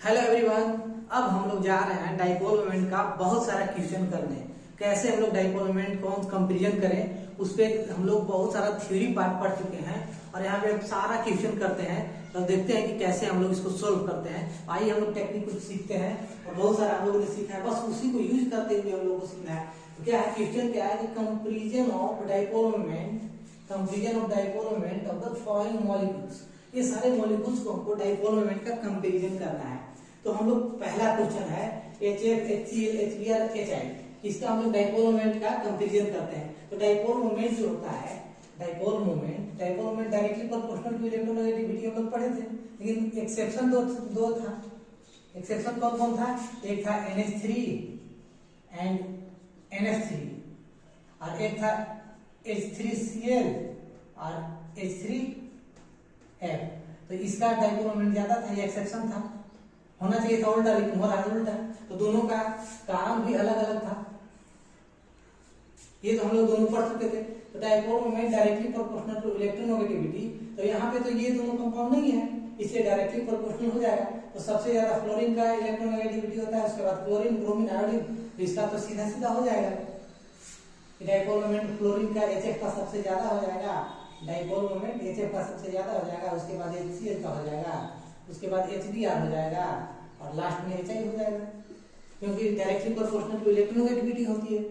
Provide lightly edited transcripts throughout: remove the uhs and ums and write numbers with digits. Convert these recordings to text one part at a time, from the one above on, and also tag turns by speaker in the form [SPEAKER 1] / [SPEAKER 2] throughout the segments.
[SPEAKER 1] Hello everyone. अब हम लोग जा रहे हैं डाइपोल मोमेंट का बहुत सारा क्वेश्चन करने। कैसे हम लोग डाइपोल मोमेंट को कंपेरिजन करें, उस पर हम लोग बहुत सारा थ्योरी पार्ट पढ़ चुके हैं और यहाँ पे सारा क्वेश्चन करते हैं। तो देखते हैं कि कैसे हम लोग इसको सोल्व करते हैं। आइए हम लोग टेक्निक कुछ सीखते हैं और बहुत सारा हम लोगों ने सीखा है, बस उसी को यूज करते हुए हम लोग को सीखना है। तो क्या है क्वेश्चन, क्या है कि comparison of dipole moment, comparison of dipole moment of the following molecules. ये सारे मॉलिक्यूल्स को हमको डाइपोल मोमेंट का कंपेरिजन करना है। तो हम लोग पहला क्वेश्चन है HF, HCl, HBr, HI, इसका हम लोग डाइपोल मोमेंट का कंपेरिजन करते हैं। तो डाइपोल मोमेंट जो होता है, dipole moment directly proportional to electronegativity हम लोग पढ़े थे, लेकिन एक्सेप्शन दो था। एक्सेप्शन कौन कौन था? एक था NH3 एंड NF3 और एक था H3Cl और H3F। तो इसका डाइपोल मोमेंट ज्यादा था, ये एक्सेप्शन था। होना चाहिए था उल्टा, लेकिन हो रहा है उल्टा। तो दोनों का कारण भी अलग अलग था। ये तो हम लोग दोनों पढ़ चुके थे। तो dipole moment directly proportional to electronegativity, तो यहाँ पे तो ये दोनों कंपाउंड नहीं है, इसलिए डायरेक्टली प्रोपोर्शनल हो जाएगा। तो सबसे ज्यादा फ्लोरीन का इलेक्ट्रोनेगेटिविटी होता है, उसके बाद क्लोरीन, ब्रोमीन, आयोडीन, तो इसका तो सीधा सीधा हो जाएगा। डाइपोल मोमेंट फ्लोरीन का HF का सबसे ज्यादा हो जाएगा, डाइपोल मोमेंट HF का सबसे ज्यादा हो जाएगा, उसके बाद HCl का हो जाएगा, उसके बाद HBr हो जाएगा और लास्ट में HI हो जाएगा, क्योंकि डायरेक्टली प्रोपोर्शनल टू इलेक्ट्रोनेगेटिविटी होती है।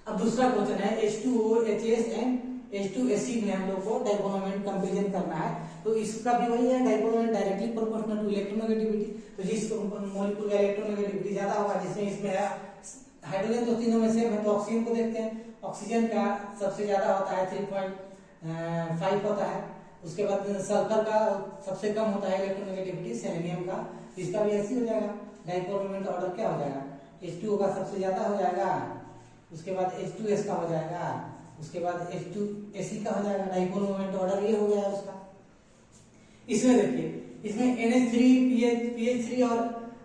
[SPEAKER 1] अब दूसरा क्वेश्चन है H2O, HS एंड H2Ac में हम लोग को डाइपोल मोमेंट कंपेरिजन करना है। तो इसका भी वही है, dipole moment directly proportional to electronegativity. तो जिस मॉलिक्यूल का इलेक्ट्रोनेगेटिविटी ज्यादा होगा, जिसमें इसमें है हाइड्रोजन, तो तीनों में सेम है। तो ऑक्सीजन को देखते हैं, ऑक्सीजन का सबसे ज्यादा होता है 3.5 होता है। उसके बाद सल्फर का सबसे कम होता है इलेक्ट्रोनेगेटिविटी, सेलेनियम का, इसका भी ऐसे हो जाएगा। डाइपोल मोमेंट ऑर्डर क्या हो जाएगा? H2O का सबसे ज्यादा हो जाएगा, उसके बाद H2S का हो जाएगा, उसके बाद H2Ac का हो जाएगा। डाइपोल मोमेंट ऑर्डर ये हो गया उसका। इसमें देखिए, इसमें NH3, PH3 और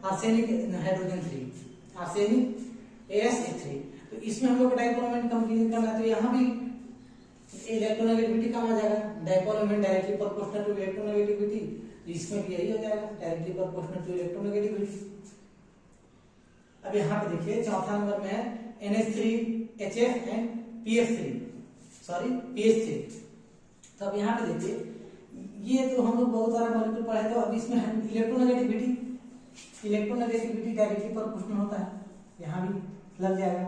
[SPEAKER 1] आर्सेनिक हाइड्रोजन 3, आर्सेनिक AsH3। तो इसमें हम लोग डाइपोल मोमेंट कंपेरिजन करना है। तो यहाँ भी इलेक्ट्रोनेगेटिविटी कम आ जाएगा, dipole moment directly proportional to electronegativity. इसमें भी यही हो जाएगा, डायरेक्टली प्रोपोर्शनल टू इलेक्ट्रोनेगेटिविटी। अब यहाँ पे देखिए चौथा नंबर में है NH3, HF एंड PH3। तो अब यहाँ पे देखिए, ये तो हम लोग बहुत सारा मॉलिक्यूल पढ़े। तो अब इसमें इलेक्ट्रोनेगेटिविटी डायरेक्टली प्रोपोर्शनल होता है, यहाँ भी लग जाएगा।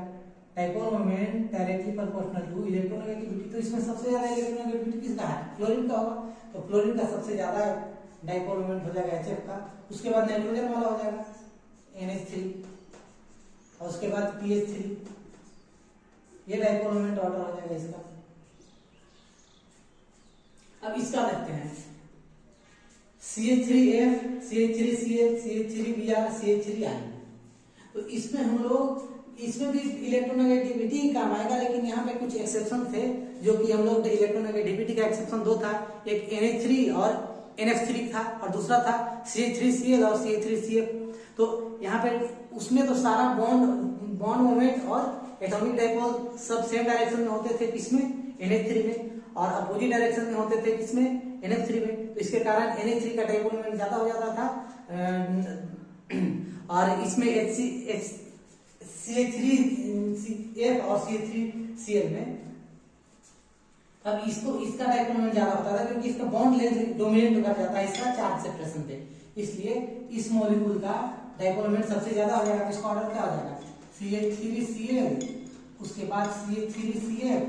[SPEAKER 1] Dipole moment directly proportional to electronegativity. तो इसमें सबसे ज्यादा इलेक्ट्रोनेगेटिविटी किसका है? फ्लोरीन का होगा। तो फ्लोरीन का सबसे ज्यादा डाइपोल मोमेंट हो जाएगा HF का। उसके बाद नाइट्रोजन वाला हो जाएगा NH3 और उसके बाद PH3। ये डाइपोल मोमेंट ऑर्डर हो जाएगा इसका। अब इसका देखते हैं CH3F, CH3Cl, CH3Br, CH3I। तो इसमें हम लोग, इसमें भी इलेक्ट्रोनेगेटिविटी काम आएगा, लेकिन यहाँ पे कुछ एक्सेप्शन थे, जो कि हम लोग इलेक्ट्रोनेगेटिविटी का एक्सेप्शन दो था। एक NH3 और NF3 था और दूसरा था CH3Cl और CH3Cf। तो यहाँ पे उसमें तो सारा बॉन्ड मोमेंट और एटॉमिक डाइपोल सब सेम डायरेक्शन में होते थे, किसमें? NH3 में। और अपोजिट डायरेक्शन में होते थे, किसमें? NF3 में। तो इसके कारण NH3 का डाइपोल मोमेंट ज्यादा हो जाता था और इसमें CH3F और CH3Cl में। अब इसका डाइपोल मोमेंट ज्यादा होता था, क्योंकि इसका बॉन्ड लेंथ डोमिनेट कर जाता है इसका चार्ज सेपरेशन पे। इसलिए इस मॉलिक्यूल का डाइपोल मोमेंट सबसे ज्यादा हो जाएगा। इसका ऑर्डर क्या हो जाएगा? CH3Cl, उसके बाद CH3Cf,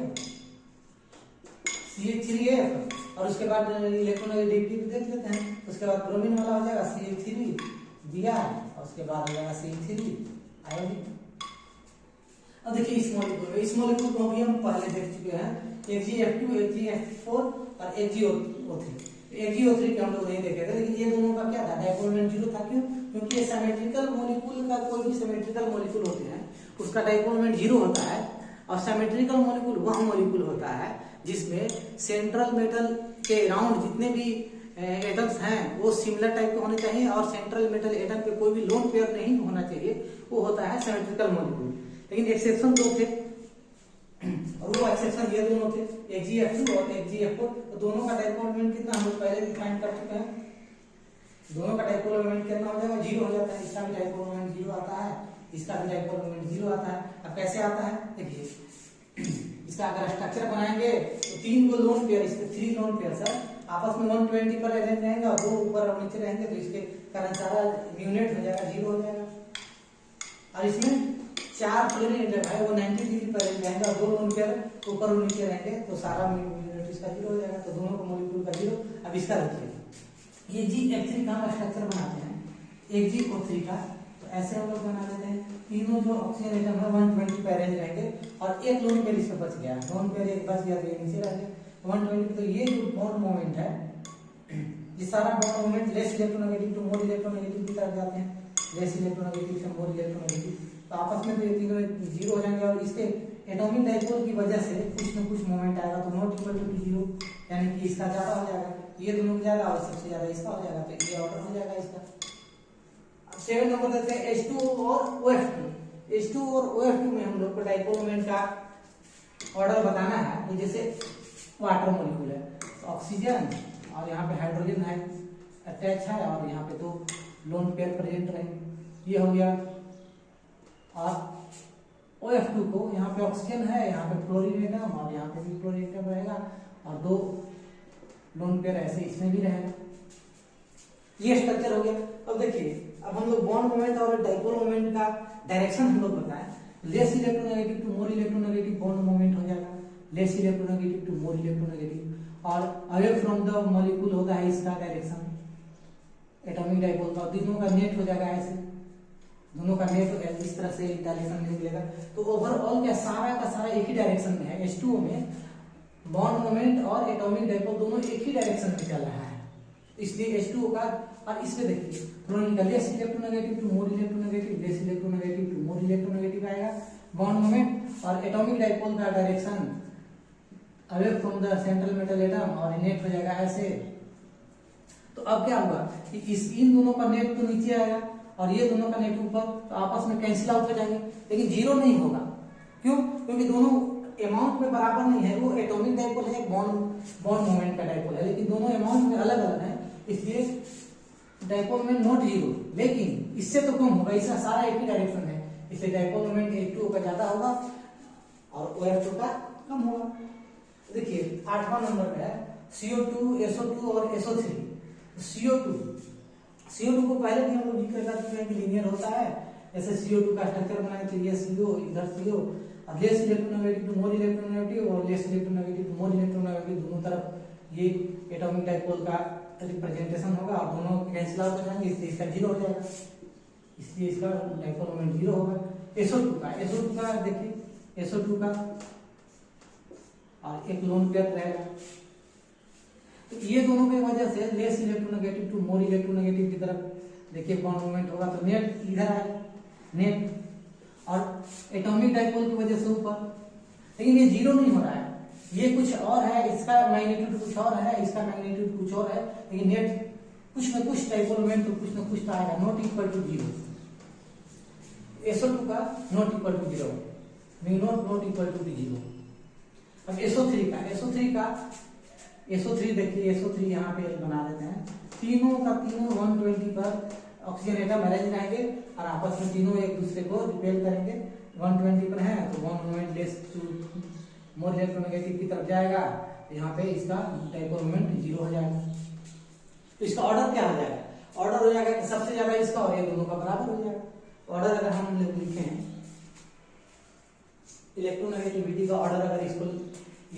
[SPEAKER 1] CH3F और उसके बाद इलेक्ट्रोनेगेटिविटी देख लेते हैं। उसके बाद ब्रोमीन वाला हो जाएगा CH3Br और उसके बाद हो जाएगा CH3 अब देखिए इस मॉलिक्यूल को भी हम पहले देख चुके हैं, AgF2, AgF4 और AgO3। AgO3 के हम लोग नहीं देखे थे, लेकिन ये दोनों का क्या था? डाइपोल मोमेंट 0 था। क्यों? क्योंकि ये सिमेट्रिकल मॉलिक्यूल का, कोई भी सिमेट्रिकल मॉलिक्यूल होते हैं उसका डाइपोल मोमेंट 0 होता है। और सिमेट्रिकल मॉलिक्यूल वह मॉलिक्यूल होता है जिसमें सेंट्रल मेटल के अराउंड जितने भी एटम्स हैं वो सिमिलर टाइप के होने चाहिए और सेंट्रल मेटल एटम पे कोई भी लोन पेयर नहीं होना चाहिए, वो होता है सिमेट्रिकल मॉलिक्यूल। लेकिन एक्सेप्शन दो थे और वो एक्सेप्शन ये दोनों थे, AgF2 और AgF4। तो दोनों का डाइपोल मोमेंट कितना हम लोग पहले भी फाइंड कर चुके हैं। दोनों का डाइपोल मोमेंट कितना हो जाएगा, जीरो हो जाता है। इसका भी डाइपोल मोमेंट जीरो आता है, इसका भी डाइपोल मोमेंट जीरो आता है। अब कैसे आता है देखिए, इसका अगर स्ट्रक्चर बनाएंगे तो 3 को लोन पेयर, इसके 3 लोन पेयर सर आपस में 120 पर अरेंज रहेंगे और 2 ऊपर और नीचे रहेंगे, तो इसके कारण सारा यूनिट हो जाएगा, जीरो हो जाएगा। और इसमें 4 फ्लोरीन एटम है वो 90 डिग्री पर अरेंज रहेंगे और 2 लोन पेयर ऊपर और नीचे रहेंगे, तो सारा यूनिट इसका जीरो हो जाएगा। तो दोनों का मॉलिक्यूल का जीरो। अब इसका देखिए, ये G का हम स्ट्रक्चर बनाते हैं, एक G का, तो ऐसे हम लोग बना लेते हैं। तीनों जो ऑक्सीजन एटम है 120 पे अरेंज रहेंगे और एक लोन पेयर इसमें बच गया, लोन पेयर एक बच गया तो ये नीचे रह गया 120। तो ये जो बॉन्ड मोमेंट है, ये सारा bond moment less electronegative to more electronegative की तरफ जाते हैं, लेस इलेक्ट्रोनेगेटिव से मोर इलेक्ट्रोनेगेटिव, तो आपस में तो ये तीनों जीरो हो जाएंगे। और इसके एटॉमिक डाइपोल की वजह से कुछ न कुछ मोमेंट आएगा, तो नॉट इक्वल टू जीरो, यानी कि इसका ज्यादा हो जाएगा, ये दोनों को ज्यादा और सबसे ज्यादा इसका हो जाएगा, तो ये ऑर्डर हो जाएगा इसका। 7 नंबर देते हैं H2 और OF2। H2 और OF2 में हम लोग को डाइपोल मोमेंट का ऑर्डर बताना है। ये जैसे वाटर मॉलिक्यूल है, तो ऑक्सीजन और यहाँ पे हाइड्रोजन है अटैच है और यहाँ पे 2 लोन पेयर प्रेजेंट रहेंगे, ये हो गया। और OF2 को यहाँ पे ऑक्सीजन है, यहाँ पे फ्लोरीन एटम और यहाँ पे भी फ्लोरीन एटम रहेगा और 2 लोन पेयर ऐसे इसमें भी रहेगा। ये स्ट्रक्चर हो गया। अब देखिए, अब हम लोग बॉन्ड मोमेंट और डाइपोल मोमेंट का डायरेक्शन हम लोग बताएं, less electronegative to more electronegative bond moment हो जाएगा, less electronegative to more electronegative. और अवे फ्रॉम द मॉलिक्यूल होता है इसका डायरेक्शन एटॉमिक डाइपोल का, दोनों का नेट हो जाएगा ऐसे, दोनों का नेट इस तरह से डायरेक्शन में निकलेगा। तो ओवरऑल क्या सारा का सारा एक ही डायरेक्शन में है। H2O में बॉन्ड मोमेंट और एटॉमिक डाइपोल दोनों एक ही डायरेक्शन में चल रहा है, इसलिए H2O का। और इसमें देखिए फ्लोरीन का less electronegative to more electronegative, less electronegative to more electronegative आएगा बॉन्ड मोमेंट। और एटॉमिक डाइपोल का direction away from the central metal atom और नेट हो जाएगा ऐसे। तो अब क्या हुआ कि इन दोनों का नेट तो नीचे आएगा और ये दोनों का नेट ऊपर, तो आपस में कैंसिल आउट हो जाएंगे, लेकिन जीरो नहीं होगा। क्यों? क्योंकि दोनों अमाउंट में बराबर नहीं है। वो एटॉमिक डाइपोल है, बॉन्ड मोमेंट का डाइपोल है, लेकिन दोनों अमाउंट में अलग अलग है, इसलिए डाइपोल मोमेंट नॉट जीरो। लेकिन इससे तो कम होगा, इसका सारा एक ही डायरेक्शन है, इसलिए डाइपोल मोमेंट H2O का ज्यादा होगा और OF2 का कम होगा। देखिए 8वां नंबर पे है CO2, SO2 और SO3। CO2 को पहले भी हम लोग जिक्र कर चुके हैं कि लीनियर होता है। जैसे CO2 का स्ट्रक्चर बनाए तो ये CO, इधर CO, और less electronegative to more electronegative और less electronegative to more electronegative, दोनों तरफ ये एटॉमिक डाइपोल का रिप्रेजेंटेशन होगा और दोनों कैंसिल आउट हो जाएंगे, इसलिए इसका जीरो हो जाएगा, इसलिए इसका डाइपोल मोमेंट जीरो होगा। SO2 का देखिए, SO2 का और एक लोन पेयर रहेगा, तो ये दोनों की वजह से less electronegative to more electronegative की तरफ देखिए बॉन्ड मोमेंट होगा, तो नेट इधर आएगा, नेट और एटॉमिक डाइपोल की वजह से ऊपर। लेकिन ये जीरो नहीं हो रहा है, ये कुछ और है, इसका मैग्नीट्यूड कुछ और है, इसका मैग्नीट्यूड कुछ और है, लेकिन नेट कुछ न कुछ डाइपोल मोमेंट तो कुछ न कुछ तो आएगा, not equal to zero. SO2 का not equal to zero, not equal to zero. अब SO3 देखिए, SO3 यहाँ पे बना देते हैं। तीनों का तीनों 120 पर ऑक्सीजन एटम अरेंज रहेंगे और आपस में तीनों एक दूसरे को रिपेल करेंगे। 120 पर है तो bond moment less to more electronegative की तरफ जाएगा, तो यहाँ पे इसका डाइपोल मोमेंट जीरो हो जाएगा। तो इसका ऑर्डर क्या हो जाएगा? ऑर्डर हो जाएगा कि सबसे ज्यादा इसका और ये दोनों का बराबर हो जाएगा। ऑर्डर अगर हम लोग लिखे हैं इलेक्ट्रोनेगेटिविटी का ऑर्डर, अगर इसको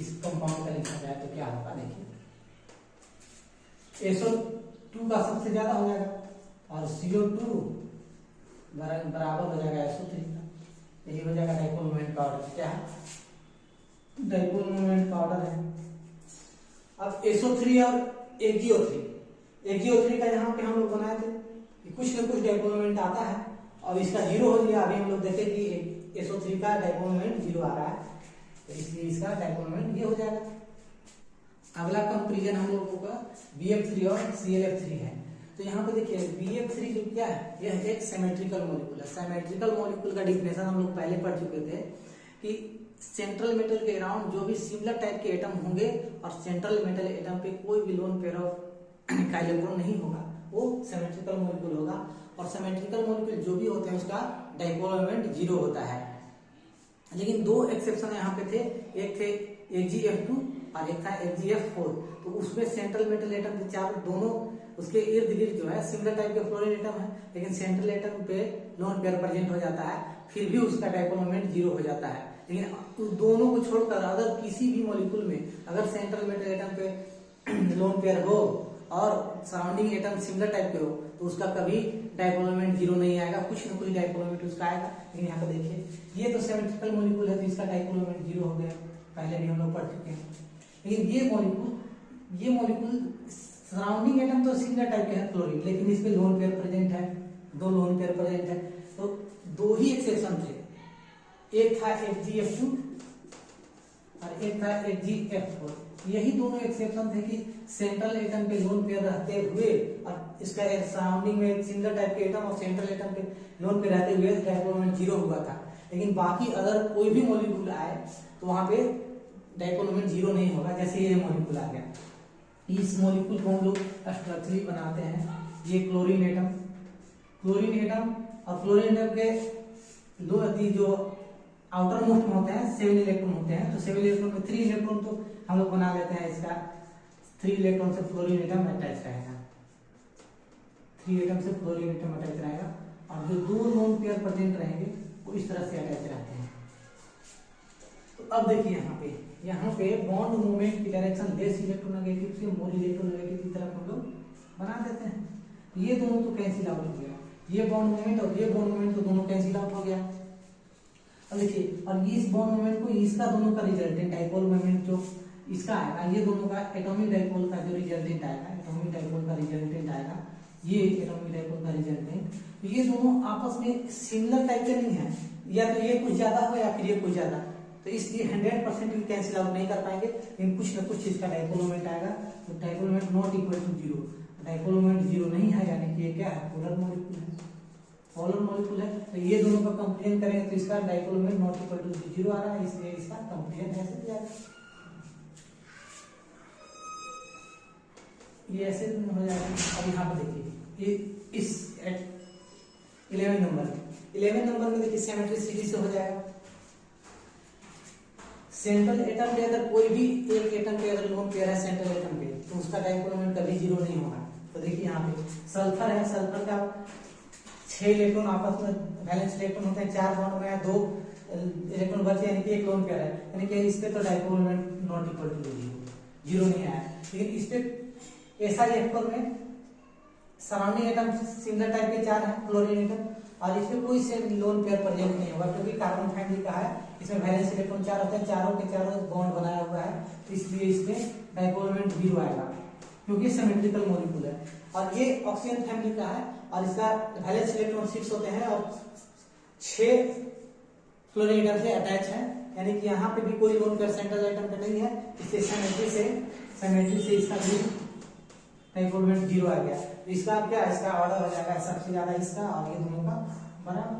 [SPEAKER 1] इस कंपाउंड का लिखा जाए तो क्या होगा देखिए, SO2 का सबसे ज्यादा हो जाएगा और CO2 बराबर हो जाएगा SO3 का, यही हो जाएगा डाइपोल मोमेंट का ऑर्डर। क्या है? डाइपोल मोमेंट का ऑर्डर है। अब SO3 और AgO3 का यहाँ पे हम लोग बनाए थे कि कुछ न कुछ डाइपोल मोमेंट आता है और इसका जीरो हो गया। अभी हम लोग देखे कि SO3 का डाइपोल मोमेंट जीरो आ रहा है, तो इसलिए इसका डाइपोल मोमेंट ये हो जाएगा। अगला कंपैरिजन हम लोगों का BF3 और ClF3 है। तो यहाँ पे देखिए BF3 जो क्या है, यह एक सिमेट्रिकल मॉलिक्यूल है। सिमेट्रिकल मॉलिक्यूल का डिफिनेशन हम लोग पहले पढ़ चुके थे कि सेंट्रल मेटल के अराउंड जो भी सिमिलर टाइप के एटम होंगे और सेंट्रल मेटल एटम पे कोई भी लोन पेयर ऑफ का इलेक्ट्रॉन नहीं होगा, वो सिमेट्रिकल मॉलिक्यूल होगा। और सिमेट्रिकल मॉलिक्यूल जो भी होते हैं उसका डाइपोल मोमेंट 0 होता है। लेकिन दो एक्सेप्शन यहाँ पे थे, एक थे AgF2 और एक था AgF4। तो उसमें सेंट्रल मेटल एटम के चार दोनों उसके इर्द गिर्द जो है सिमिलर टाइप के फ्लोरीन एटम है, लेकिन सेंट्रल एटम पे लोन पेयर प्रेजेंट हो जाता है, फिर भी उसका डाइपोल मोमेंट 0 हो जाता है। लेकिन दोनों को छोड़कर अगर किसी भी मॉलिक्यूल में अगर सेंट्रल मेटल एटम पे लोन पेयर हो और सराउंडिंग एटम सिमिलर टाइप के हो तो उसका कभी डाइपोल मोमेंट 0 नहीं आएगा, कुछ न कुछ डाइपोल मोमेंट उसका आएगा। लेकिन यहाँ पे देखिए ये तो सिमेट्रिकल मॉलिक्यूल है तो इसका डाइपोल मोमेंट 0 हो गया, पहले भी हम लोग पढ़ चुके हैं। लेकिन ये मॉलिक्यूल सराउंडिंग एटम तो सिमिलर टाइप के है क्लोरीन, लेकिन इसमें लोन पेयर प्रेजेंट है, दो लोन पेयर प्रेजेंट है। तो दो ही एक्सेप्शन थे, एक था AgF2 और एक था AgF4। यही दोनों एक्सेप्शन थे कि सेंट्रल एटम पे लोन पेयर रहते हुए और इसका सराउंडिंग में सिमिलर टाइप के एटम और सेंट्रल एटम पे लोन पेयर रहते हुए डाइपोल मोमेंट 0 हुआ था। लेकिन बाकी अगर कोई भी मॉलिक्यूल आए तो वहां पे डाइपोल मोमेंट 0 नहीं होगा। जैसे ये मॉलिक्यूल आ गया, इस मॉलिक्यूल को हम लोग स्ट्रक्चरली बनाते हैं। ये क्लोरीन एटम और फ्लोरीन एटम के दो जो आउटर मोस्ट में होते हैं 7 इलेक्ट्रॉन होते हैं। तो 7 इलेक्ट्रॉन में 3 इलेक्ट्रॉन तो हम लोग बना लेते हैं, इसका 3 इलेक्ट्रॉन से फ्लोरीन एटम अटैच रहेगा, 3 एटम से फ्लोरीन एटम अटैच रहेगा। और जो दो लोन पेयर प्रेजेंट रहेंगे वो इस तरह से अटैच रहते हैं। तो अब देखिए यहाँ पे बॉन्ड मूवमेंट की डायरेक्शन लेस इलेक्ट्रोनेगेटिव से मोर इलेक्ट्रोनेगेटिव की तरफ हम लोग बना देते हैं। ये दोनों तो कैंसिल आउट हो गया, ये बॉन्ड मूवमेंट और ये बॉन्ड मूवमेंट तो दोनों कैंसिल आउट हो गया। अब देखिए, और इस बॉन्ड मूवमेंट को इसका दोनों का रिजल्टेंट डाइपोल मूवमेंट जो इसका आएगा, ये दोनों का एटॉमिक डाइपोल का जो रिजल्टेंट आएगा, एटॉमिक डाइपोल का रिजल्टेंट आएगा, ये एटॉमिक डाइपोल का रिजल्टेंट। तो ये दोनों आपस में सिमिलर टाइप के नहीं है, या तो ये कुछ ज्यादा हो या फिर ये कुछ ज्यादा, तो इसलिए 100% कैंसिल आउट नहीं कर पाएंगे। लेकिन कुछ ना कुछ इसका डाइपोल मोमेंट आएगा। तो dipole moment not equal to 0, dipole moment 0 नहीं है, यानी कि ये क्या है, पोलर मॉलिक्यूल है, पोलर मॉलिक्यूल है। तो ये दोनों का कंपेरिजन करेंगे तो इसका dipole moment not equal to 0 आ रहा है, इसलिए इसका कंपेरिजन ऐसे किया जाएगा, ये ऐसे हो जाएगा। अब यहाँ पर देखिए ये इस 11 नंबर में देखिए सिमेट्रिसिटी से हो जाएगा। सेंट्रल एटम पे अगर कोई भी एक एटम पे अगर लोन पेयर है सेंट्रल एटम पे तो उसका डाइपोल मोमेंट कभी 0 नहीं होगा। तो देखिए यहाँ पे सल्फर है, सल्फर का 6 इलेक्ट्रॉन आपस में वैलेंस इलेक्ट्रॉन होते हैं, 4 बॉन्ड में 2 इलेक्ट्रॉन बचे, यानी कि एक लोन पेयर है, यानी कि इस पे तो dipole moment not equal to 0 नहीं आया। लेकिन इस पे SiF4 में सराउंडिंग एटम सिमिलर टाइप के 4 हैं क्लोरीन एटम, और इसमें कोई से लोन पेयर प्रेजेंट नहीं होगा क्योंकि कार्बन फैमिली का है, इसमें वैलेंस इलेक्ट्रॉन 4 होते हैं, चारों के चारों बॉन्ड बनाया हुआ है, तो इसलिए इसमें डाइपोल मोमेंट 0 आएगा क्योंकि सिमेट्रिकल मॉलिक्यूल है। और ये ऑक्सीजन फैमिली का है और इसका वैलेंस इलेक्ट्रॉन 6 होते हैं और 6 फ्लोरीन एटम से अटैच है, यानी कि यहाँ पे भी कोई लोन पेयर सेंट्रल एटम पे नहीं है, इसलिए सिमेट्री से इसका भी डाइपोल मोमेंट 0 आ गया। तो इसका क्या, इसका ऑर्डर हो जाएगा सबसे ज्यादा इसका, और ये दोनों का बराबर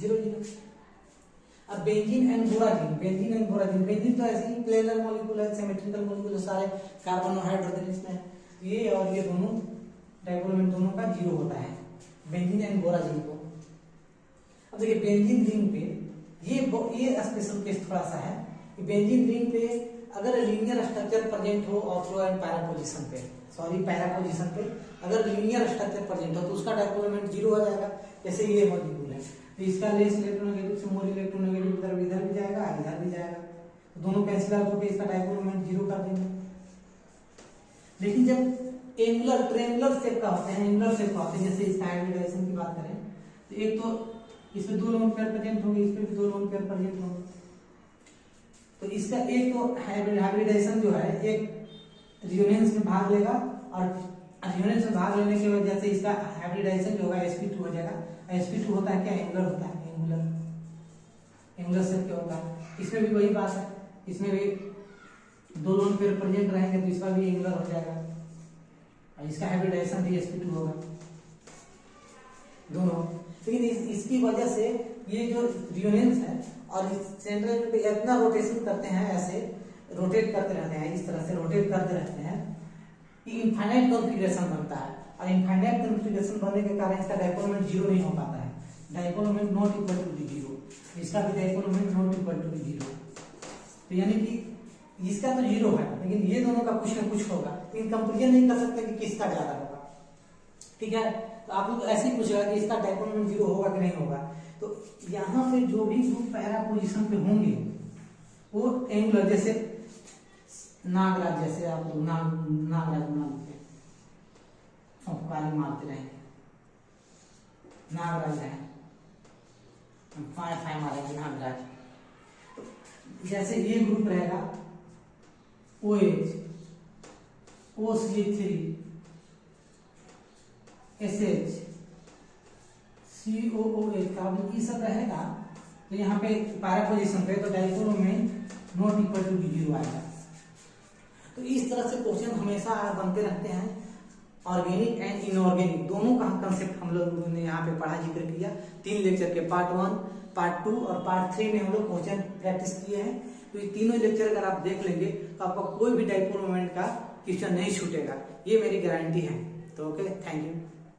[SPEAKER 1] 0 अब बेंजीन एंड बोराजिन, बेंजीन तो ऐसे ही प्लेनर मॉलिक्यूल है, सिमेट्रिकल मॉलिक्यूल है, सारे कार्बन और हाइड्रोजन इसमें है, ये और ये दोनों डाइपोल मोमेंट दोनों का 0 होता है बेंजीन एंड बोराजिन को। अब देखिए बेंजीन रिंग पे ये स्पेशल केस थोड़ा सा है कि बेंजीन रिंग पे अगर लीनियर स्ट्रक्चर प्रेजेंट हो ऑर्थो एंड पैरा पोजीशन पे अगर लीनियर स्ट्रक्चर प्रेजेंट हो तो उसका डाइपोल मोमेंट 0 हो जाएगा। जैसे ये मॉलिक्यूल है तो इसका लेस इलेक्ट्रोनेगेटिव से मोर इलेक्ट्रोनेगेटिव की तरफ इधर भी जाएगा इधर भी जाएगा, तो दोनों कैंसिल आउट होकर इसका डाइपोल मोमेंट 0 कर देंगे। लेकिन जब एंगुलर ट्रायंगुलर शेप का होते हैं, जैसे इसका हाइब्रिडाइजेशन की बात करें तो एक तो इसमें 2 लोन पेयर प्रेजेंट होंगे, इसमें भी 2 लोन पेयर प्रेजेंट होंगे, तो इसका एक तो हाइब्रिडाइजेशन जो है एक रियोनेंस में भाग लेगा और रियोनेंस में भाग लेने की वजह से इसका हाइब्रिडाइजेशन जो होगा sp2 हो जाएगा। sp2 होता है क्या, एंगुलर होता है, एंगुलर शेप क्या होता है, इसमें भी वही बात है, इसमें भी 2 लोन पेयर प्रेजेंट रहेंगे तो इसका भी एंगुलर हो जाएगा और इसका हाइब्रिडाइजेशन भी sp2 होगा दोनों। लेकिन इसकी वजह से ये जो रियोनेंस है और सेंट्रल पे इतना रोटेशन करते हैं, ऐसे रोटेट करते रहते हैं, इस तरह से रोटेट करते रहते हैं कि इनफाइनाइट कॉन्फ़िगरेशन बनता है और इनफाइनाइट कॉन्फ़िगरेशन बनने के कारण इसका डाइपोल मोमेंट जीरो नहीं हो पाता है, dipole moment not equal to be zero, इसका भी dipole moment not equal to be zero. तो यानी कि इसका तो जीरो है, लेकिन ये दोनों का कुछ ना कुछ होगा, लेकिन कंपेरिजन नहीं कर सकते कि किसका ज्यादा होगा। ठीक है, तो आप लोग ऐसे ही पूछेगा कि इसका डाइपोल मोमेंट जीरो होगा कि नहीं होगा। तो यहाँ पे जो भी ग्रुप पैरा पोजीशन पे होंगे वो एंगुलर, जैसे नागराज, जैसे आप लोग नागराज मानते हैं, फंकारी मारते रहेंगे, नागराज है, फाय फाय मारेंगे नागराज। जैसे ये ग्रुप रहेगा OH, OCH3, SH, COOH carbon, ये सब रहेगा। तो यहाँ पे पैरा पोजीशन पे तो dipole moment not equal to zero आएगा। तो इस तरह से क्वेश्चन हमेशा बनते रहते हैं। ऑर्गेनिक एंड इनऑर्गेनिक दोनों का कंसेप्ट हम लोग ने यहाँ पे पढ़ा, जिक्र किया। 3 लेक्चर के पार्ट 1, पार्ट 2 और पार्ट 3 में हम लोग क्वेश्चन प्रैक्टिस किए हैं। तो ये तीनों लेक्चर अगर आप देख लेंगे तो आपका कोई भी डाइपोल मोमेंट का क्वेश्चन नहीं छूटेगा, ये मेरी गारंटी है। तो ओके, थैंक यू।